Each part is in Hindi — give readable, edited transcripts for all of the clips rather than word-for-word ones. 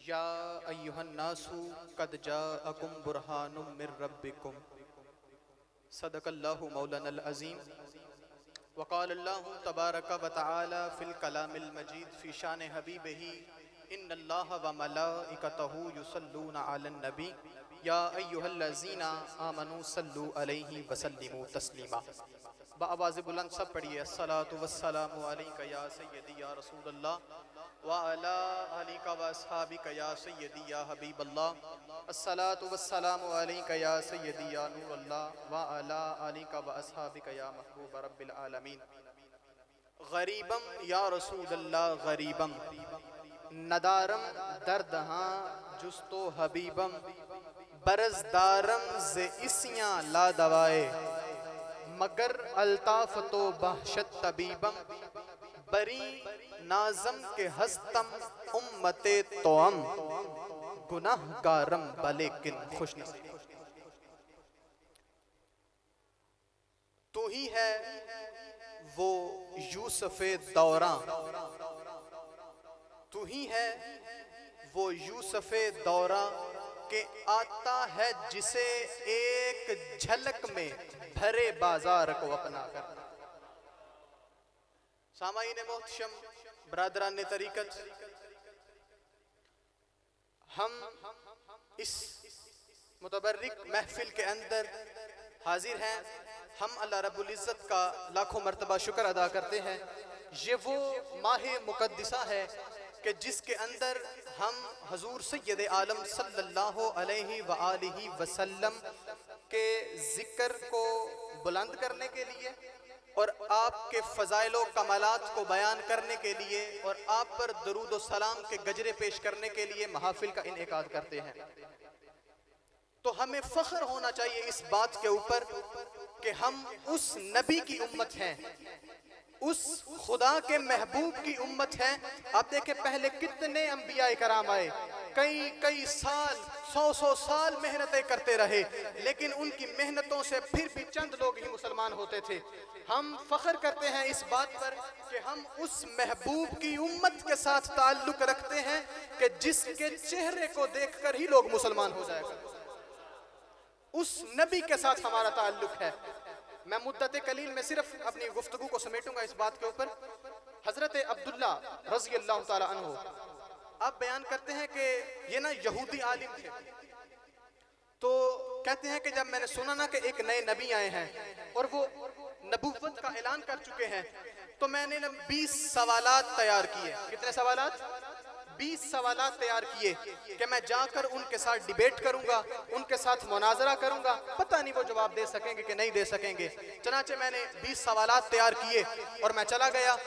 या अय्युहन्नासु कद जाअकुम बुरहानुम मिर रब्बिकुम सदकल्लाहु मौलानल अज़ीम वक़ाल अल्लाहु तबारक व तआला फ़िल कलामिल मजीद फ़ी शान हबीबिही इन्नल्लाह व मलाइकतहु युसल्लूना अलन नबी या अय्युहल्लज़ीना आमनू सल्लु अलैहि व सल्लिमू तस्लीमा। बाआवाज़ बुलंद सब पढ़िए अस्सलातु वस्सलामु अलैका या सय्यदी या रसूलल्लाह व अला आलिका व अस्हाबिका या सय्यदी या हबीबल्लाह। अस्सलातु वस्सलामु अलैका या सय्यदी या नूरल्लाह व अला आलिका व अस्हाबिका या महबूब रब्बिल आलमीन। गरीबम या रसूलल्लाह गरीबम नदारम दर्दहां जुस्तो हबीबम बरजदारम ज़े इसियां ला दवाए मगर अल्ताफ तो बहशत तबीबम बरी नाजम के हस्तम उम्मते तोअम गुनाहगारम बलेकिन खुशनसीब। तू ही है वो यूसुफ़े दौरां, तू ही है वो यूसुफ़े दौरां के आता है जिसे एक झलक में भरे बाजार को अपना कर। सामाईन मोहतरम ब्रादरान तरीक़त, हम इस मुतबर्रिक महफिल के अंदर हाजिर हैं। हम अल्लाह रब्बुल इज़्ज़त का लाखों मरतबा शुक्र अदा करते हैं। ये वो माह मुक़द्दिसा है कि जिसके अंदर हम हजूर सय्यद आलम सल्लल्लाहु अलैहि व आलिहि वसल्लम के ज़िक्र को बुलंद करने के लिए और आपके फ़ज़ाइल कमालात को बयान करने के लिए और आप पर दरूद व सलाम के गजरे पेश करने के लिए महफिल का इनेकाद करते हैं। तो हमें फ़ख्र होना चाहिए इस बात के ऊपर कि हम उस नबी की उम्मत हैं, उस खुदा के महबूब की उम्मत है। आप देखें पहले कितने अंबिया कराम आए, कई साल, 100 साल मेहनतें करते रहे, लेकिन उनकी मेहनतों से फिर भी चंद लोग ही मुसलमान होते थे। हम फख्र करते हैं इस बात पर कि हम उस महबूब की उम्मत के साथ ताल्लुक रखते हैं कि जिसके चेहरे को देखकर ही लोग मुसलमान हो जाएगा। उस नबी के साथ हमारा ताल्लुक है। मैं मुद्दत कलील में सिर्फ अपनी गुफ्तगू को समेटूंगा इस बात के ऊपर। हजरत अब्दुल्ला रज़ी अल्लाह ताला अन्हु आप बयान करते हैं कि ये ना यहूदी आलिम थे। तो कहते हैं कि जब मैंने सुना ना कि एक नए नबी आए हैं और वो नबूवत का ऐलान कर चुके हैं, तो मैंने ना 20 सवालात तैयार किए। कितने सवालात? 20 सवालात तैयार किए कि मैं जाकर उनके साथ डिबेट करूंगा, उनके साथ मुनाजरा करूंगा। पता नहीं वो जवाब दे सकेंगे कि नहीं दे सकेंगे। चनाचे मैंने 20 सवालात तैयार किए और मैं चला गया।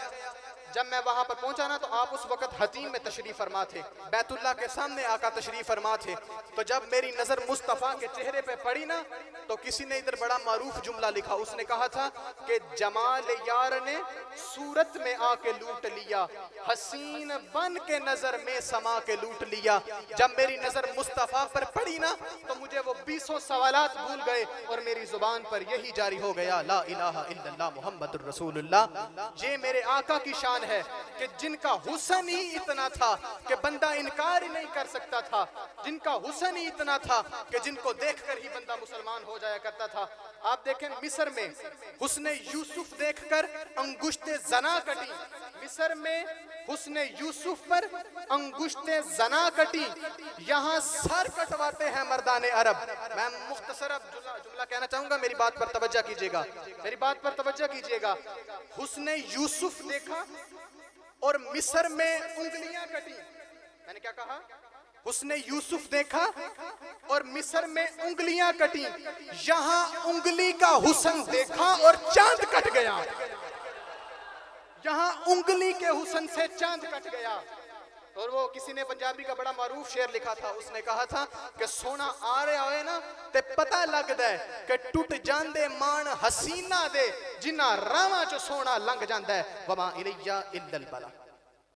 जब मैं वहां पर पहुंचा ना, तो आप उस वक्त हतीम में तशरीफ फरमा थे, बैतुल्लाह के सामने आका तशरीफ फरमा थे। तो जब मेरी नजर मुस्तफ़ा के चेहरे पे पड़ी ना, तो किसी ने इधर बड़ा मारूफ जुमला लिखा। उसने कहा था कि जमाल यार ने सूरत में आके लूट लिया, हसीन बन के नजर में समा के लूट लिया। जब मेरी नजर मुस्तफ़ा पर पड़ी ना, तो मुझे वो 20 सवालात भूल गए और मेरी जुबान पर यही जारी हो गया, ला इलाहा इल्लल्लाह मुहम्मदुर रसूलुल्लाह। ये मेरे आका की शान है कि जिनका हुस्न ही इतना था कि बंदा इनकार ही नहीं कर सकता था, जिनका हुस्न ही इतना था कि जिनको देखकर ही बंदा मुसलमान हो जाया करता था। आप देखें मिस्र में हुस्न यूसुफ देखकर अंगुश्ते जना कटी, मिस्र में हुस्न यूसुफ पर अंगुश्ते जना कटी, यहाँ सर कटवाते हैं मर्दाने अरब। मैं मुख्तसर जुमला कहना चाहूंगा, मेरी बात पर तवज्जो कीजिएगा, मेरी बात पर तवज्जो कीजिएगा। हुस्न यूसुफ देखा और मिस्र में उंगलियां कटी। मैंने क्या कहा? हुस्ने यूसुफ देखा और मिस्र में उंगलियां कटी। यहां उंगली का हुस्न देखा और चांद कट गया। यहां उंगली के हुस्न से चांद कट गया। और वो किसी ने पंजाबी का बड़ा मारूफ शेर लिखा था। उसने कहा था कि सोना आ रहा है ना ते पता लगदा है कि टूट जांदे मान हसीना दे, जिन्ना रावां चो सोना लंघ जांदा है। वमा इलैया इल्लल बला।